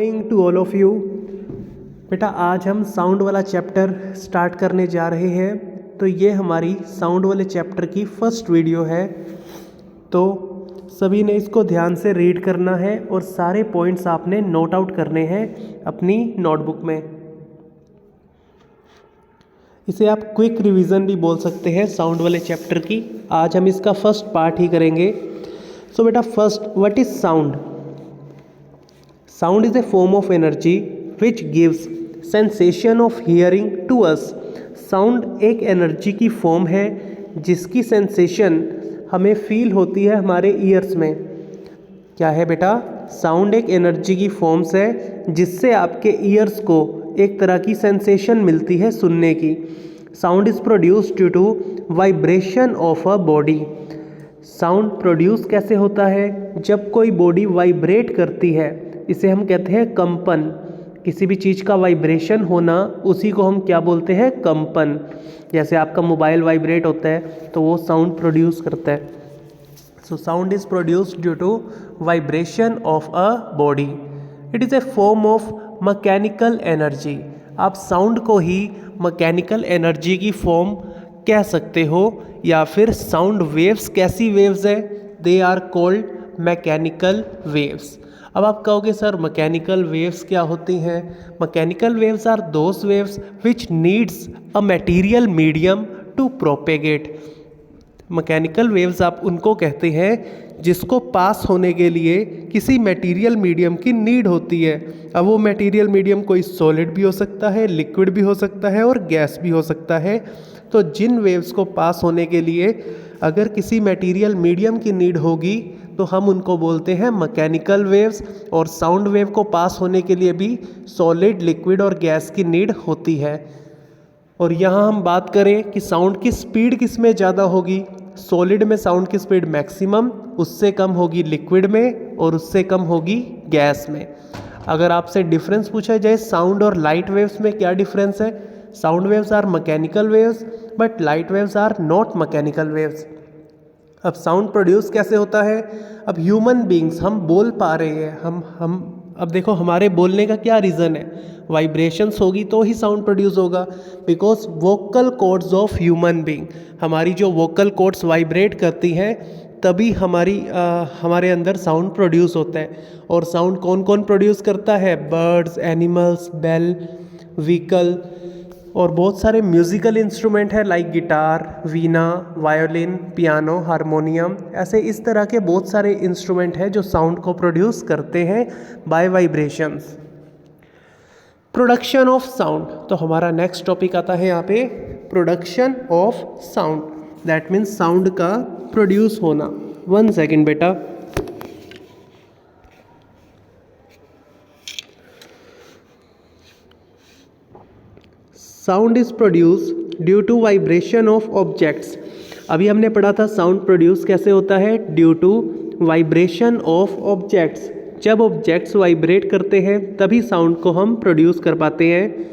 Morning to all of you. बेटा आज हम साउंड वाला चैप्टर स्टार्ट करने जा रहे हैं। तो ये हमारी साउंड वाले चैप्टर की फर्स्ट वीडियो है, तो सभी ने इसको ध्यान से रीड करना है और सारे पॉइंट्स आपने नोट आउट करने हैं अपनी नोटबुक में। इसे आप क्विक रिवीजन भी बोल सकते हैं साउंड वाले चैप्टर की। आज हम इसका फर्स्ट पार्ट ही करेंगे। सो बेटा first, what is sound? Sound is a form of energy which gives sensation of hearing to us. Sound एक एनर्जी की फॉर्म है जिसकी सेंसेशन हमें फील होती है हमारे ईयर्स में। क्या है बेटा? साउंड एक एनर्जी की फॉर्म्स है जिससे आपके ईयर्स को एक तरह की सेंसेशन मिलती है सुनने की। Sound is produced due to vibration of a body. Sound produce कैसे होता है? जब कोई बॉडी वाइब्रेट करती है, इसे हम कहते हैं कंपन। किसी भी चीज़ का वाइब्रेशन होना, उसी को हम क्या बोलते हैं? कंपन। जैसे आपका मोबाइल वाइब्रेट होता है तो वो साउंड प्रोड्यूस करता है। So sound is produced due to vibration of a body. It is a form of mechanical energy. आप साउंड को ही मैकेनिकल एनर्जी की फॉर्म कह सकते हो, या फिर साउंड वेव्स कैसी वेव्स है? They are called mechanical waves. अब आप कहोगे सर मैकेनिकल वेव्स क्या होती हैं? Mechanical waves are those waves which needs a material medium to propagate. Mechanical waves आप उनको कहते हैं जिसको पास होने के लिए किसी मटेरियल मीडियम की नीड होती है। अब वो मटेरियल मीडियम कोई सॉलिड भी हो सकता है, लिक्विड भी हो सकता है और गैस भी हो सकता है। तो जिन वेव्स को पास होने के लिए अगर किसी मटेरियल मीडियम की नीड होगी तो हम उनको बोलते हैं मैकेनिकल वेव्स। और साउंड वेव को पास होने के लिए भी सॉलिड, लिक्विड और गैस की नीड होती है। और यहाँ हम बात करें कि साउंड की स्पीड किस में ज़्यादा होगी? सॉलिड में साउंड की स्पीड मैक्सिमम, उससे कम होगी लिक्विड में और उससे कम होगी गैस में। अगर आपसे डिफरेंस पूछा जाए साउंड और लाइट वेव्स में, क्या डिफरेंस है? Sound waves are mechanical waves but light waves are not mechanical waves. अब साउंड प्रोड्यूस कैसे होता है? अब ह्यूमन बींग्स, हम बोल पा रहे हैं, हम अब देखो हमारे बोलने का क्या रीज़न है? वाइब्रेशंस होगी तो ही साउंड प्रोड्यूस होगा, because vocal cords of human being, हमारी जो वोकल कॉर्ड्स वाइब्रेट करती हैं तभी हमारे अंदर साउंड प्रोड्यूस होता है। और साउंड कौन कौन प्रोड्यूस करता है? बर्ड्स, एनिमल्स, बेल, व्हीकल और बहुत सारे म्यूज़िकल इंस्ट्रूमेंट है लाइक गिटार, वीणा, वायोलिन, पियानो, हारमोनियम। ऐसे इस तरह के बहुत सारे इंस्ट्रूमेंट हैं जो साउंड को प्रोड्यूस करते हैं by vibrations. Production of sound, तो हमारा नेक्स्ट टॉपिक आता है यहाँ पे production of sound. That means sound का प्रोड्यूस होना। 1 सेकेंड बेटा। Sound is produce due to vibration of objects. अभी हमने पढ़ा था साउंड प्रोड्यूस कैसे होता है? Due to vibration of objects. जब ऑब्जेक्ट्स वाइब्रेट करते हैं तभी साउंड को हम प्रोड्यूस कर पाते हैं।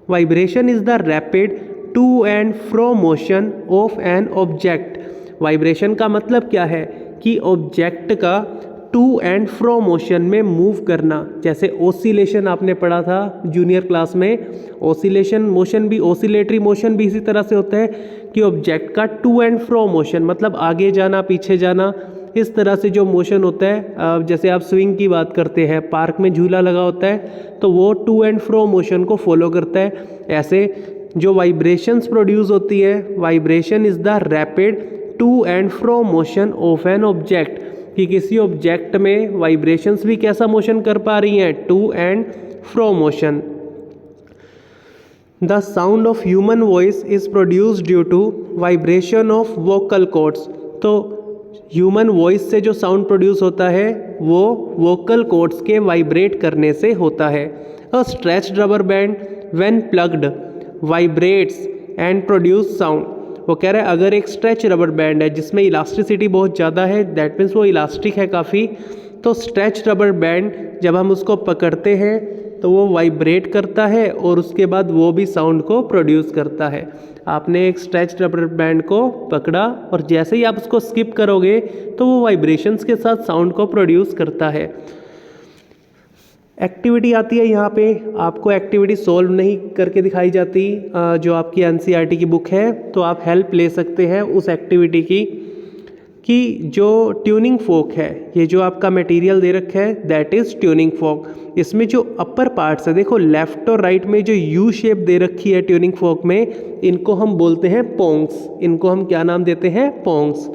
Vibration is the rapid to and fro motion of an object. Vibration का मतलब क्या है? कि ऑब्जेक्ट का टू एंड फ्रो मोशन में मूव करना। जैसे ओसिलेशन आपने पढ़ा था जूनियर क्लास में, ओसिलेशन मोशन भी, ओसिलेटरी मोशन भी इसी तरह से होता है कि ऑब्जेक्ट का टू एंड फ्रो मोशन मतलब आगे जाना, पीछे जाना, इस तरह से जो मोशन होता है। जैसे आप स्विंग की बात करते हैं, पार्क में झूला लगा होता है तो वो टू एंड फ्रो मोशन को फॉलो करता है। ऐसे जो वाइब्रेशंस प्रोड्यूस होती है, vibration is the rapid to and fro motion of an object, कि किसी ऑब्जेक्ट में वाइब्रेशंस भी कैसा मोशन कर पा रही हैं? To and fro motion. The sound of human voice is produced due to vibration of vocal cords. तो ह्यूमन वॉइस से जो साउंड प्रोड्यूस होता है वो वोकल कॉर्ड्स के वाइब्रेट करने से होता है। A stretched rubber band when plugged vibrates and produce sound. वो कह रहा है अगर एक स्ट्रेच रबर बैंड है जिसमें इलास्टिसिटी बहुत ज़्यादा है, दैट मीन्स वो इलास्टिक है काफ़ी, तो स्ट्रेच रबर बैंड जब हम उसको पकड़ते हैं तो वो वाइब्रेट करता है और उसके बाद वो भी साउंड को प्रोड्यूस करता है। आपने एक स्ट्रेच रबर बैंड को पकड़ा और जैसे ही आप उसको स्किप करोगे तो वो वाइब्रेशंस के साथ साउंड को प्रोड्यूस करता है। एक्टिविटी आती है यहाँ पे, आपको एक्टिविटी सॉल्व नहीं करके दिखाई जाती जो आपकी एनसीईआरटी की बुक है, तो आप हेल्प ले सकते हैं उस एक्टिविटी की कि जो ट्यूनिंग फोक है, ये जो आपका मटेरियल दे रखा है दैट इज़ ट्यूनिंग फोक। इसमें जो अपर पार्ट्स है, देखो लेफ़्ट और राइट में जो यू शेप दे रखी है ट्यूनिंग फोक में, इनको हम बोलते हैं पोंग्स। इनको हम क्या नाम देते हैं? पोंग्स।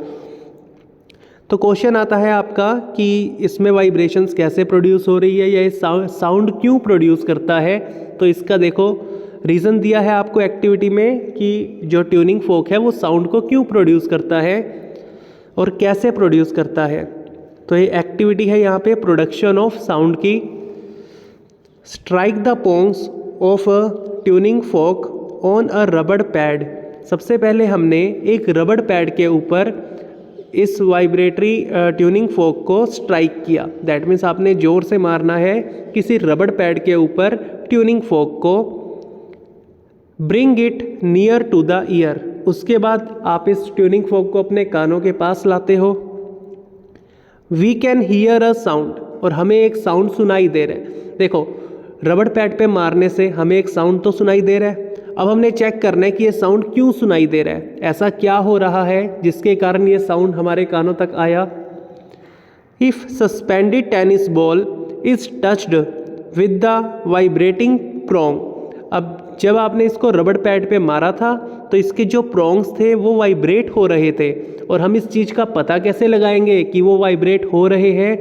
तो क्वेश्चन आता है आपका कि इसमें वाइब्रेशंस कैसे प्रोड्यूस हो रही है या ये साउंड क्यों प्रोड्यूस करता है। तो इसका देखो रीज़न दिया है आपको एक्टिविटी में कि जो ट्यूनिंग फोक है वो साउंड को क्यों प्रोड्यूस करता है और कैसे प्रोड्यूस करता है। तो ये एक्टिविटी है यहाँ पे प्रोडक्शन ऑफ साउंड की। Strike the prongs of a tuning fork on a rubber pad. सबसे पहले हमने एक रबड़ पैड के ऊपर इस वाइब्रेटरी ट्यूनिंग फोक को स्ट्राइक किया। दैट मीन्स आपने ज़ोर से मारना है किसी रबड़ पैड के ऊपर ट्यूनिंग फोक को। Bring it near to the ear. उसके बाद आप इस ट्यूनिंग फोक को अपने कानों के पास लाते हो। We can hear a sound, और हमें एक साउंड सुनाई दे रहा है। देखो रबड़ पैड पे मारने से हमें एक साउंड तो सुनाई दे रहा है। अब हमने चेक करना है कि ये साउंड क्यों सुनाई दे रहा है, ऐसा क्या हो रहा है जिसके कारण ये साउंड हमारे कानों तक आया। If suspended tennis ball is touched with the vibrating prong. अब जब आपने इसको रबड़ पैड पे मारा था तो इसके जो प्रोंग्स थे वो वाइब्रेट हो रहे थे, और हम इस चीज़ का पता कैसे लगाएंगे कि वो वाइब्रेट हो रहे हैं,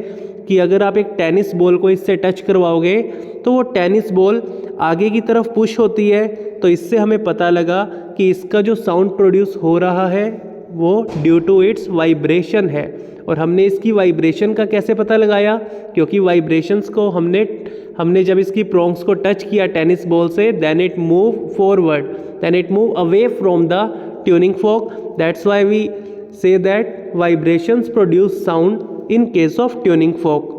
कि अगर आप एक टेनिस बॉल को इससे टच करवाओगे तो वो टेनिस बॉल आगे की तरफ पुश होती है। तो इससे हमें पता लगा कि इसका जो साउंड प्रोड्यूस हो रहा है वो ड्यू टू इट्स वाइब्रेशन है। और हमने इसकी वाइब्रेशन का कैसे पता लगाया, क्योंकि वाइब्रेशंस को हमने जब इसकी प्रोंग्स को टच किया टेनिस बॉल से, then it move forward, then it move away from the tuning fork. That's why we say that vibrations produce sound in case of tuning fork.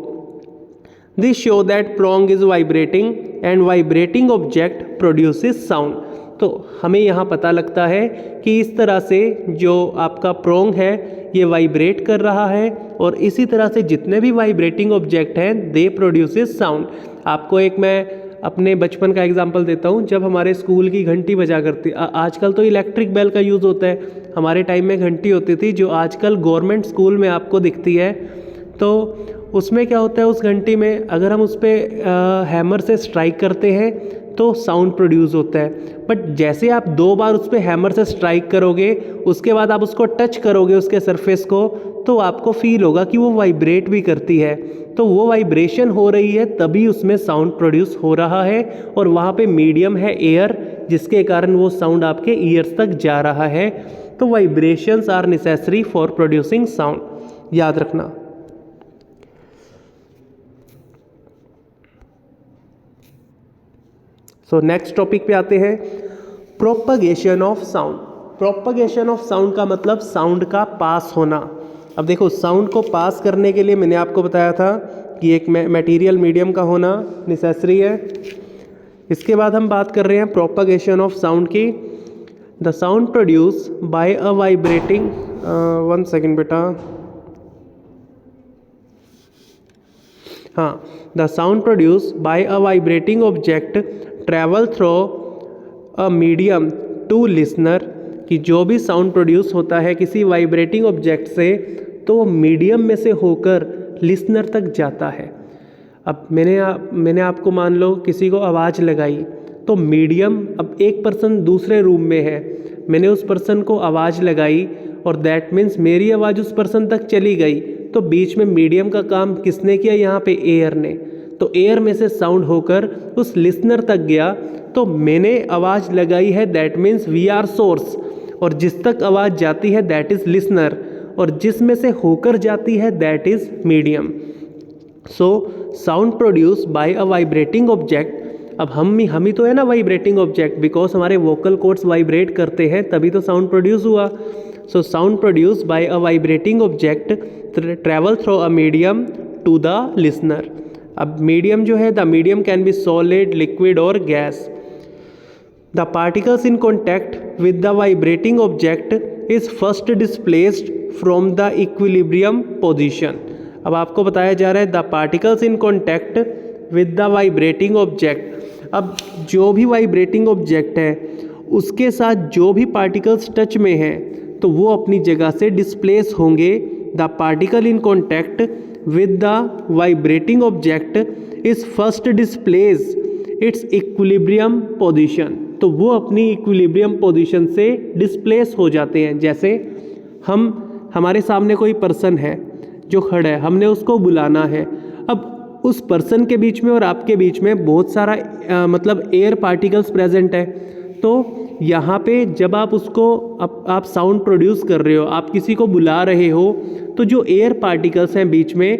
This show that prong is vibrating and vibrating object produces sound. तो हमें यहाँ पता लगता है कि इस तरह से जो आपका प्रोंग है ये वाइब्रेट कर रहा है, और इसी तरह से जितने भी वाइब्रेटिंग ऑब्जेक्ट हैं दे प्रोड्यूसेस साउंड। आपको एक मैं अपने बचपन का एग्जांपल देता हूँ। जब हमारे स्कूल की घंटी बजा करती, आजकल तो इलेक्ट्रिक बेल का यूज़ होता है, हमारे टाइम में घंटी होती थी जो आजकल गवर्नमेंट स्कूल में आपको दिखती है। तो उसमें क्या होता है, उस घंटी में अगर हम उस पर हैमर से स्ट्राइक करते हैं तो साउंड प्रोड्यूस होता है। बट जैसे आप 2 बार उस पर हैमर से स्ट्राइक करोगे, उसके बाद आप उसको टच करोगे उसके सरफेस को, तो आपको फील होगा कि वो वाइब्रेट भी करती है। तो वो वाइब्रेशन हो रही है तभी उसमें साउंड प्रोड्यूस हो रहा है, और वहाँ पे मीडियम है एयर जिसके कारण वो साउंड आपके ईयर्स तक जा रहा है। तो vibrations are necessary for producing sound, याद रखना। सो नेक्स्ट टॉपिक पे आते हैं, propagation of sound. Propagation of sound का मतलब साउंड का पास होना। अब देखो साउंड को पास करने के लिए मैंने आपको बताया था कि एक मटेरियल मीडियम का होना नेसेसरी है। इसके बाद हम बात कर रहे हैं प्रोपगेशन ऑफ साउंड की। The sound produce by a vibrating, 1 second बेटा, हाँ, the sound produce by a vibrating object travel through a medium to listener. कि जो भी साउंड प्रोड्यूस होता है किसी वाइब्रेटिंग ऑब्जेक्ट से तो वो मीडियम में से होकर लिसनर तक जाता है। अब मैंने आपको मान लो किसी को आवाज़ लगाई, तो मीडियम, अब एक पर्सन दूसरे रूम में है, मैंने उस पर्सन को आवाज़ लगाई और दैट मीन्स मेरी आवाज़ उस पर्सन तक चली गई, तो बीच में मीडियम का काम किसने किया, यहाँ पे एयर ने। तो एयर में से साउंड होकर उस लिसनर तक गया, तो मैंने आवाज़ लगाई है that means we are source, और जिस तक आवाज़ जाती है दैट इज़ लिसनर, और जिस में से होकर जाती है that is medium. So sound produce by a vibrating object. अब हम ही तो है ना वाइब्रेटिंग ऑब्जेक्ट, बिकॉज हमारे वोकल कॉर्ड्स वाइब्रेट करते हैं तभी तो साउंड प्रोड्यूस हुआ। So sound produce by a vibrating object travel through a medium to the listener. अब मीडियम जो है, the medium can be solid, liquid और gas. The particles in contact with the vibrating object is first displaced from the equilibrium position. अब आपको बताया जा रहा है the particles in contact with the vibrating object. अब जो भी वाइब्रेटिंग ऑब्जेक्ट है उसके साथ जो भी पार्टिकल्स टच में हैं तो वो अपनी जगह से डिस्प्लेस होंगे। The particle in contact with the vibrating object is first displace it's equilibrium position. तो वो अपनी इक्विलिब्रियम पोजीशन से डिस्प्लेस हो जाते हैं। जैसे हमारे सामने कोई पर्सन है जो खड़ा है, हमने उसको बुलाना है। अब उस पर्सन के बीच में और आपके बीच में बहुत सारा मतलब एयर पार्टिकल्स प्रेजेंट है। तो यहाँ पे जब आप उसको आप साउंड प्रोड्यूस कर रहे हो, आप किसी को बुला रहे हो, तो जो एयर पार्टिकल्स हैं बीच में,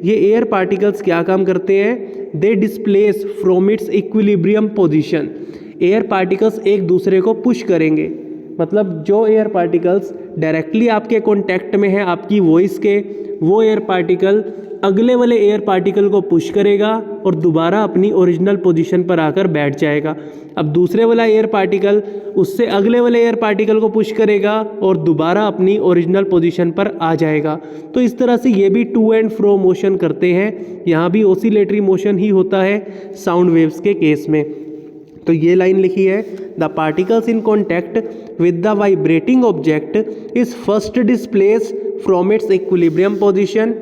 ये एयर पार्टिकल्स क्या काम करते हैं? They displace from its equilibrium position. Air particles एक दूसरे को पुश करेंगे। मतलब जो एयर पार्टिकल्स डायरेक्टली आपके कांटेक्ट में है आपकी वॉइस के, वो एयर पार्टिकल अगले वाले एयर पार्टिकल को पुश करेगा और दोबारा अपनी ओरिजिनल पोजीशन पर आकर बैठ जाएगा। अब दूसरे वाला एयर पार्टिकल उससे अगले वाले एयर पार्टिकल को पुश करेगा और दोबारा अपनी ओरिजिनल पोजीशन पर आ जाएगा। तो इस तरह से ये भी टू एंड फ्रो मोशन करते हैं। यहाँ भी ऑसिलेटरी मोशन ही होता है साउंड वेव्स के केस में। तो ये लाइन लिखी है, the particles in contact with the vibrating object is first displace from its equilibrium position,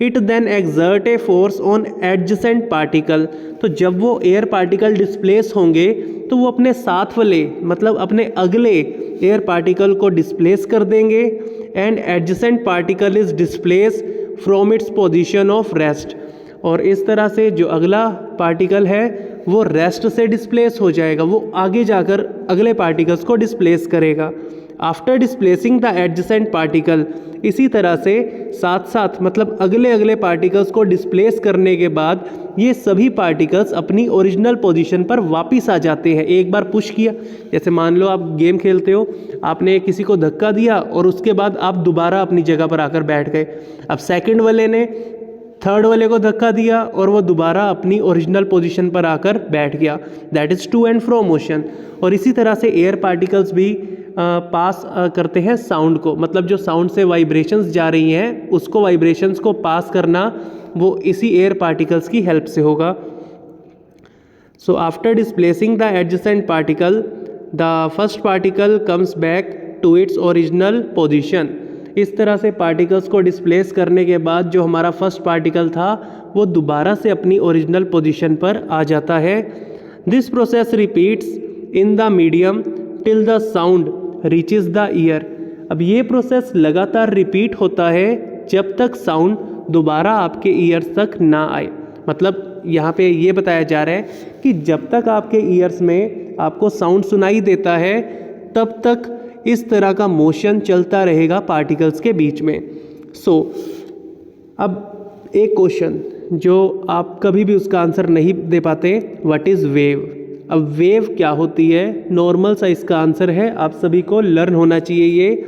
it then exert a force on adjacent particle. तो जब वो एयर पार्टिकल डिस्प्लेस होंगे तो वो अपने साथ वाले मतलब अपने अगले एयर पार्टिकल को डिस्प्लेस कर देंगे and adjacent particle is displace from its position of rest. और इस तरह से जो अगला पार्टिकल है वो रेस्ट से डिस्प्लेस हो जाएगा, वो आगे जाकर अगले पार्टिकल्स को डिस्प्लेस करेगा। After displacing the adjacent particle, इसी तरह से साथ साथ मतलब अगले अगले पार्टिकल्स को डिस्प्लेस करने के बाद ये सभी पार्टिकल्स अपनी ओरिजिनल पोजीशन पर वापस आ जाते हैं। एक बार पुश किया, जैसे मान लो आप गेम खेलते हो, आपने किसी को धक्का दिया और उसके बाद आप दोबारा अपनी जगह पर आकर बैठ गए। अब सेकंड वाले ने थर्ड वाले को धक्का दिया और वो दोबारा अपनी ओरिजिनल पोजीशन पर आकर बैठ गया। That is to and fro motion. और इसी तरह से एयर पार्टिकल्स भी पास करते हैं साउंड को, मतलब जो साउंड से वाइब्रेशंस जा रही हैं उसको वाइब्रेशंस को पास करना वो इसी एयर पार्टिकल्स की हेल्प से होगा। So after displacing the adjacent particle the first particle comes back to its original position. इस तरह से पार्टिकल्स को डिस्प्लेस करने के बाद जो हमारा फर्स्ट पार्टिकल था वो दोबारा से अपनी ओरिजिनल पोजीशन पर आ जाता है। This process repeats in the medium till the sound reaches the year. अब ये प्रोसेस लगातार रिपीट होता है जब तक साउंड दोबारा आपके ईयर्स तक ना आए। मतलब यहाँ पे ये बताया जा रहा है कि जब तक आपके ईयर्स में आपको साउंड सुनाई देता है तब तक इस तरह का मोशन चलता रहेगा पार्टिकल्स के बीच में। अब एक क्वेश्चन जो आप कभी भी उसका आंसर नहीं दे पाते, व्हाट इज़ वेव। अब वेव क्या होती है? नॉर्मल सा इसका आंसर है, आप सभी को लर्न होना चाहिए ये।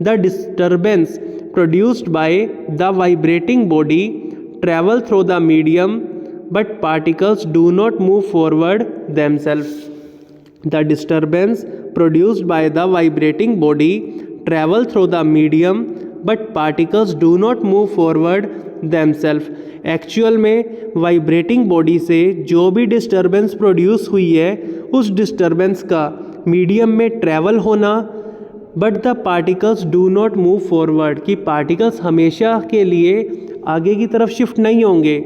The disturbance produced by the vibrating body travel through the medium but particles do not move forward themself. The disturbance produced by the vibrating body travel through the medium but particles do not move forward themselves। Actual में vibrating body से जो भी disturbance produce हुई है उस disturbance का medium में travel होना, but the particles do not move forward, कि पार्टिकल्स हमेशा के लिए आगे की तरफ शिफ्ट नहीं होंगे,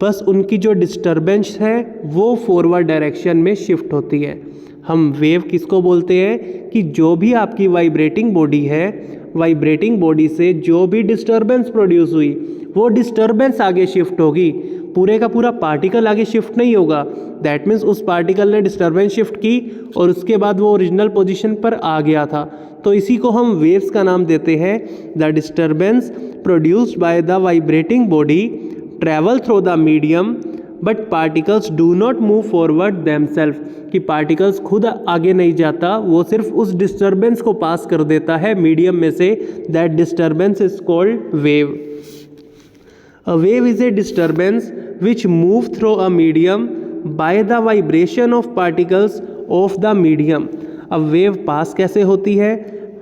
बस उनकी जो डिस्टर्बेंस है वो फॉरवर्ड डायरेक्शन में शिफ्ट होती है। हम वेव किसको बोलते हैं? कि जो भी आपकी वाइब्रेटिंग बॉडी है, वाइब्रेटिंग बॉडी से जो भी डिस्टर्बेंस प्रोड्यूस हुई वो डिस्टर्बेंस आगे शिफ्ट होगी, पूरे का पूरा पार्टिकल आगे शिफ्ट नहीं होगा। दैट मीन्स उस पार्टिकल ने डिस्टर्बेंस शिफ्ट की और उसके बाद वो ओरिजिनल पोजीशन पर आ गया था। तो इसी को हम वेव्स का नाम देते हैं। The disturbance produced by the vibrating body travel through the medium but particles do not move forward themself, कि पार्टिकल्स खुद आगे नहीं जाता, वो सिर्फ उस डिस्टर्बेंस को पास कर देता है मीडियम में से। That disturbance is called wave. A wave is a disturbance which move through a medium by the vibration of particles of the medium. अब वेव पास कैसे होती है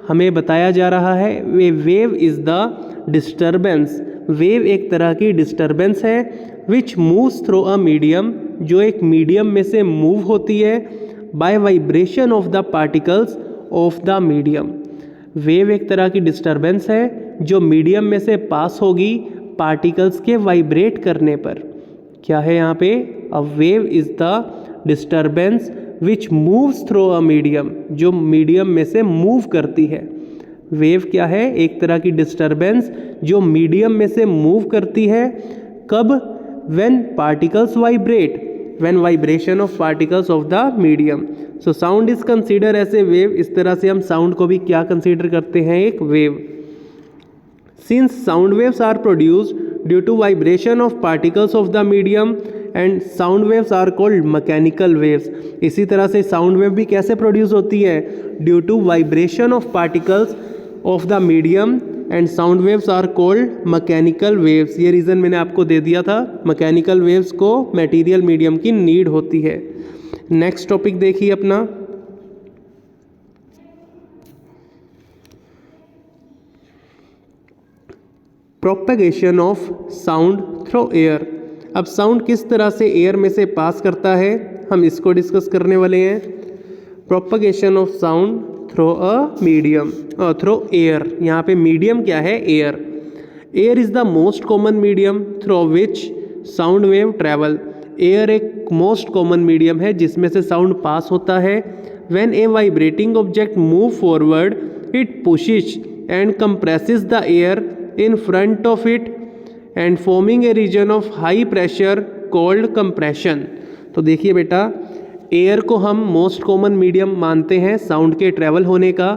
हमें बताया जा रहा है। Wave is the disturbance, wave एक तरह की डिस्टर्बेंस है which moves through a medium, जो एक मीडियम में से मूव होती है, by vibration of the particles of the medium. Wave एक तरह की डिस्टर्बेंस है जो मीडियम में से पास होगी पार्टिकल्स के वाइब्रेट करने पर। क्या है यहाँ पे? अ wave is the disturbance which moves through a medium, जो मीडियम में से मूव करती है। वेव क्या है? एक तरह की डिस्टर्बेंस जो मीडियम में से मूव करती है। कब? When particles vibrate, when vibration of particles of the medium. So sound is consider as a wave. इस तरह से हम साउंड को भी क्या कंसीडर करते हैं? एक wave. Since sound waves are produced due to vibration of particles of the medium and sound waves are called mechanical waves. इसी तरह से साउंड वेव भी कैसे प्रोड्यूस होती है? Due to vibration of particles of the medium and sound waves are called mechanical waves. ये reason मैंने आपको दे दिया था। मैकेनिकल वेव्स को मटेरियल मीडियम की नीड होती है। नेक्स्ट टॉपिक देखिए अपना, propagation of sound through air. अब साउंड किस तरह से एयर में से पास करता है, हम इसको डिस्कस करने वाले हैं। Propagation of sound through a medium, through air. यहाँ पे मीडियम क्या है? Air. Air is the most common medium through which sound wave travel. Air एक मोस्ट कॉमन मीडियम है जिसमें से साउंड पास होता है। When A vibrating object move forward, it pushes and compresses the air in front of it and forming a region of high pressure called compression। तो देखिए बेटा, air को हम मोस्ट कॉमन मीडियम मानते हैं साउंड के ट्रैवल होने का।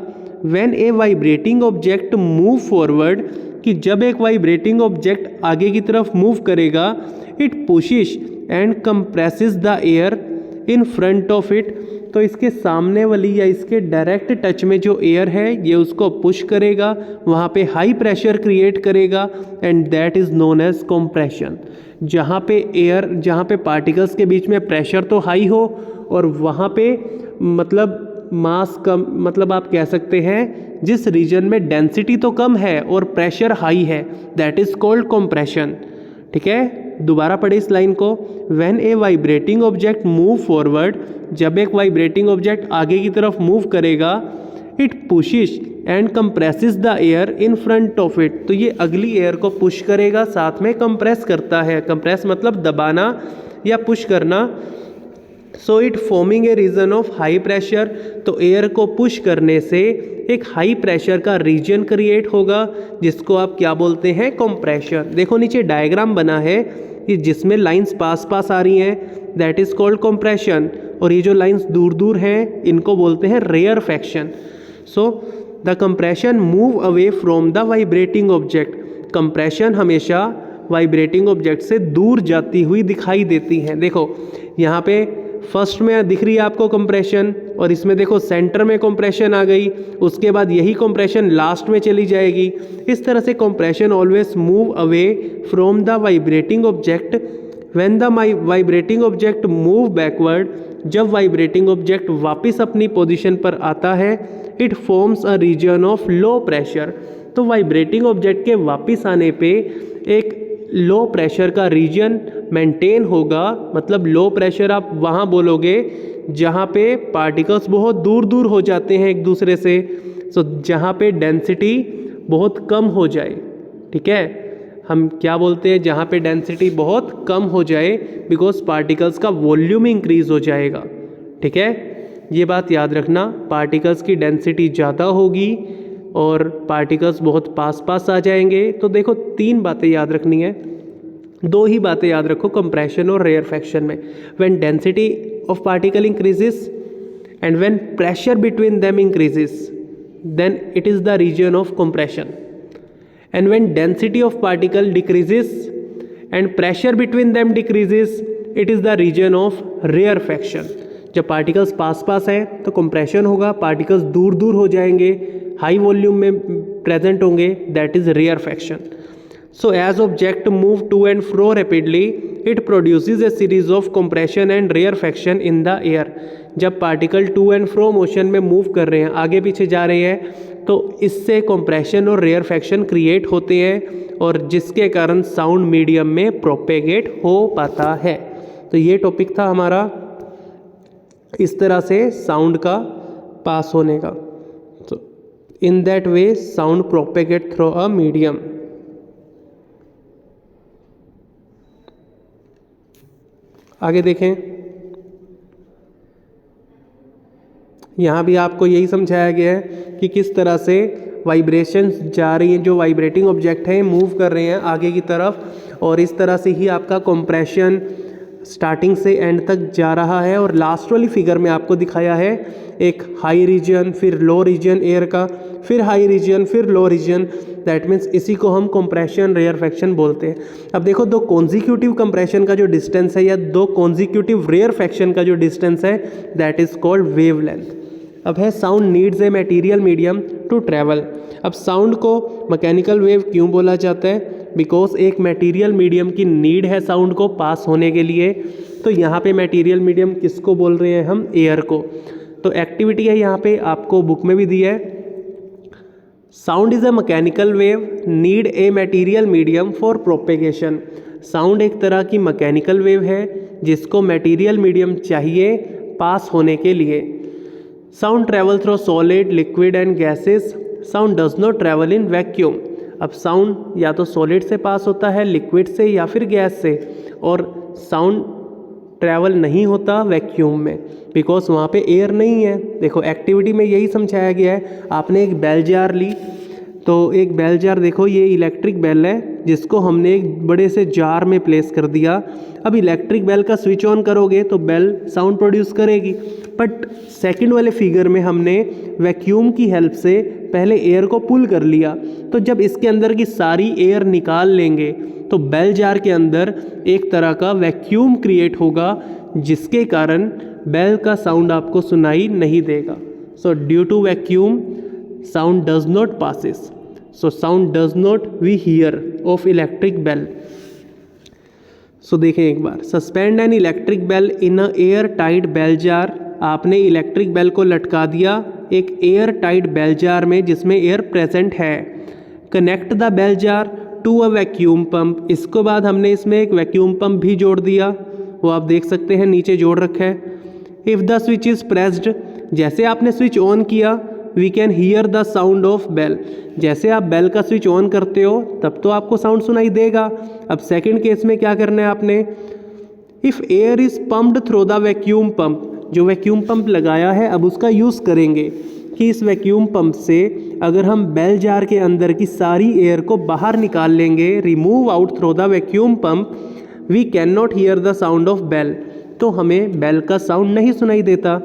When A vibrating object move forward, कि जब एक वाइब्रेटिंग ऑब्जेक्ट आगे की तरफ मूव करेगा, it pushes and compresses the air in front of it. तो इसके सामने वाली या इसके डायरेक्ट टच में जो एयर है ये उसको पुश करेगा, वहाँ पे हाई प्रेशर क्रिएट करेगा and that is known as compression. जहाँ पे एयर, जहाँ पे पार्टिकल्स के बीच में प्रेशर तो हाई हो और वहाँ पे मतलब मास कम, मतलब आप कह सकते हैं जिस रीजन में डेंसिटी तो कम है और प्रेशर हाई है, दैट इज़ कॉल्ड कंप्रेशन। ठीक है, दोबारा पढ़े इस लाइन को। When A vibrating object move forward, जब एक वाइब्रेटिंग ऑब्जेक्ट आगे की तरफ मूव करेगा, it pushes and compresses the air in front of it. तो ये अगली एयर को पुश करेगा, साथ में कंप्रेस करता है। कंप्रेस मतलब दबाना या पुश करना। So it forming a region of high pressure. तो एयर को पुश करने से एक हाई प्रेशर का रीजन क्रिएट होगा जिसको आप क्या बोलते हैं? कंप्रेशन। देखो नीचे डायग्राम बना है कि जिसमें लाइंस पास पास आ रही हैं, दैट इज़ कॉल्ड कंप्रेशन। और ये जो लाइंस दूर दूर हैं इनको बोलते हैं rarefaction. So the compression move away from the vibrating object. Compression हमेशा वाइब्रेटिंग ऑब्जेक्ट से दूर जाती हुई दिखाई देती हैं। देखो यहाँ पे फर्स्ट में दिख रही है आपको कंप्रेशन, और इसमें देखो सेंटर में कंप्रेशन आ गई, उसके बाद यही कंप्रेशन लास्ट में चली जाएगी। इस तरह से compression always move away from the vibrating object. When the vibrating object move backward, जब वाइब्रेटिंग ऑब्जेक्ट वापस अपनी पोजीशन पर आता है, it forms a region of low pressure. तो वाइब्रेटिंग ऑब्जेक्ट के वापस आने पे एक लो प्रेशर का रीजन मेंटेन होगा। मतलब लो प्रेशर आप वहाँ बोलोगे जहाँ पे पार्टिकल्स बहुत दूर दूर हो जाते हैं एक दूसरे से, सो जहाँ पे डेंसिटी बहुत कम हो जाए। ठीक है, हम क्या बोलते हैं? जहाँ पे डेंसिटी बहुत कम हो जाए, बिकॉज पार्टिकल्स का वॉल्यूम इंक्रीज हो जाएगा। ठीक है, ये बात याद रखना, पार्टिकल्स की डेंसिटी ज़्यादा होगी और पार्टिकल्स बहुत पास पास आ जाएंगे। तो देखो तीन बातें याद रखनी है, दो ही बातें याद रखो कंप्रेशन और रेयरफेक्शन में। When density of particle increases and when pressure between them increases, then it is the region of compression. And when density of particle decreases and pressure between them decreases, it is the region of rarefaction. जब particles पास पास हैं तो compression होगा, particles दूर दूर हो जाएंगे, high volume में present होंगे, that is rarefaction. So as object move to and fro rapidly, it produces a series of compression and rarefaction in the air. जब particle to and fro motion में move कर रहे हैं, आगे पीछे जा रहे हैं, तो इससे कंप्रेशन और रेयरफैक्शन क्रिएट होते हैं और जिसके कारण साउंड मीडियम में प्रोपेगेट हो पाता है। तो ये टॉपिक था हमारा इस तरह से साउंड का पास होने का। तो in that way sound propagate through a medium. आगे देखें, यहाँ भी आपको यही समझाया गया है कि किस तरह से वाइब्रेशंस जा रही हैं, जो वाइब्रेटिंग ऑब्जेक्ट हैं मूव कर रहे हैं आगे की तरफ, और इस तरह से ही आपका कंप्रेशन स्टार्टिंग से एंड तक जा रहा है। और लास्ट वाली फिगर में आपको दिखाया है एक हाई रीजन, फिर लो रीजन एयर का, फिर हाई रीजन, फिर लो रीजन। दैट मीन्स इसी को हम कंप्रेशन रेयरफैक्शन बोलते हैं। अब देखो, दो कॉन्जिक्यूटिव कंप्रेशन का जो डिस्टेंस है या दो कॉन्जिक्यूटिव रेयरफैक्शन का जो डिस्टेंस है, दैट इज कॉल्ड वेवलेंथ। अब है sound needs a material medium to travel. अब साउंड को मैकेनिकल वेव क्यों बोला जाता है? बिकॉज एक मटेरियल मीडियम की नीड है साउंड को पास होने के लिए। तो यहाँ पे मटेरियल मीडियम किसको बोल रहे हैं हम? एयर को। तो एक्टिविटी है यहाँ पे आपको बुक में भी दी है, sound is a mechanical wave need a material medium for propagation. Sound एक तरह की मैकेनिकल वेव है जिसको मटेरियल मीडियम चाहिए पास होने के लिए। Sound travel through solid, liquid and gases. Sound does not travel in vacuum. अब साउंड या तो सॉलिड से पास होता है, लिक्विड से या फिर गैस से, और साउंड ट्रैवल नहीं होता वैक्यूम में बिकॉज वहाँ पे एयर नहीं है। देखो एक्टिविटी में यही समझाया गया है। आपने एक बेल जार ली, तो एक बेल जार, देखो ये इलेक्ट्रिक बेल है जिसको हमने एक बड़े से जार में प्लेस कर दिया। अब इलेक्ट्रिक बेल का स्विच ऑन करोगे तो बेल साउंड प्रोड्यूस करेगी, बट सेकंड वाले फिगर में हमने वैक्यूम की हेल्प से पहले एयर को पुल कर लिया। तो जब इसके अंदर की सारी एयर निकाल लेंगे तो बेल जार के अंदर एक तरह का वैक्यूम क्रिएट होगा जिसके कारण बेल का साउंड आपको सुनाई नहीं देगा। So due to vacuum sound does not passes, so sound does not we hear of electric bell. So देखें एक बार, suspend an electric bell in a air tight bell jar. आपने इलेक्ट्रिक बेल को लटका दिया एक एयर टाइट बेल जार में जिसमें एयर प्रेजेंट है। Connect the bell jar to a vacuum pump. इसके बाद हमने इसमें एक वैक्यूम पंप भी जोड़ दिया, वो आप देख सकते हैं नीचे जोड़ रखा है। If the switch is pressed, जैसे आपने स्विच ऑन किया, we can hear the sound of bell. जैसे आप बेल का स्विच ऑन करते हो तब तो आपको साउंड सुनाई देगा। अब सेकंड केस में क्या करना है आपने? If air is pumped through the vacuum pump, जो वैक्यूम पंप लगाया है अब उसका यूज़ करेंगे कि इस वैक्यूम पंप से अगर हम बेल जार के अंदर की सारी एयर को बाहर निकाल लेंगे, remove out through the vacuum pump, we can not hear the sound of bell. तो हमें बेल का साउंड नहीं सुनाई देता।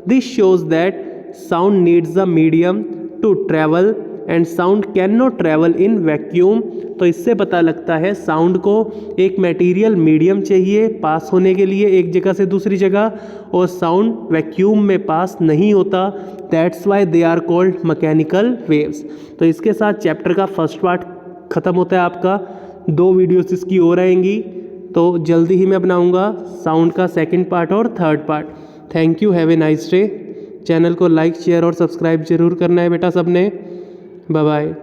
This shows that sound needs a medium to travel and sound can not travel in vacuum. तो इससे पता लगता है साउंड को एक मटेरियल मीडियम चाहिए पास होने के लिए एक जगह से दूसरी जगह, और साउंड वैक्यूम में पास नहीं होता। That's why they are called mechanical waves. तो इसके साथ चैप्टर का फर्स्ट पार्ट ख़त्म होता है आपका। 2 वीडियोस इसकी और आएंगी, तो जल्दी ही मैं बनाऊंगा साउंड का सेकंड पार्ट और third part. Thank you, have a nice day. Channel को लाइक, शेयर और सब्सक्राइब जरूर करना है बेटा सबने। Bye bye.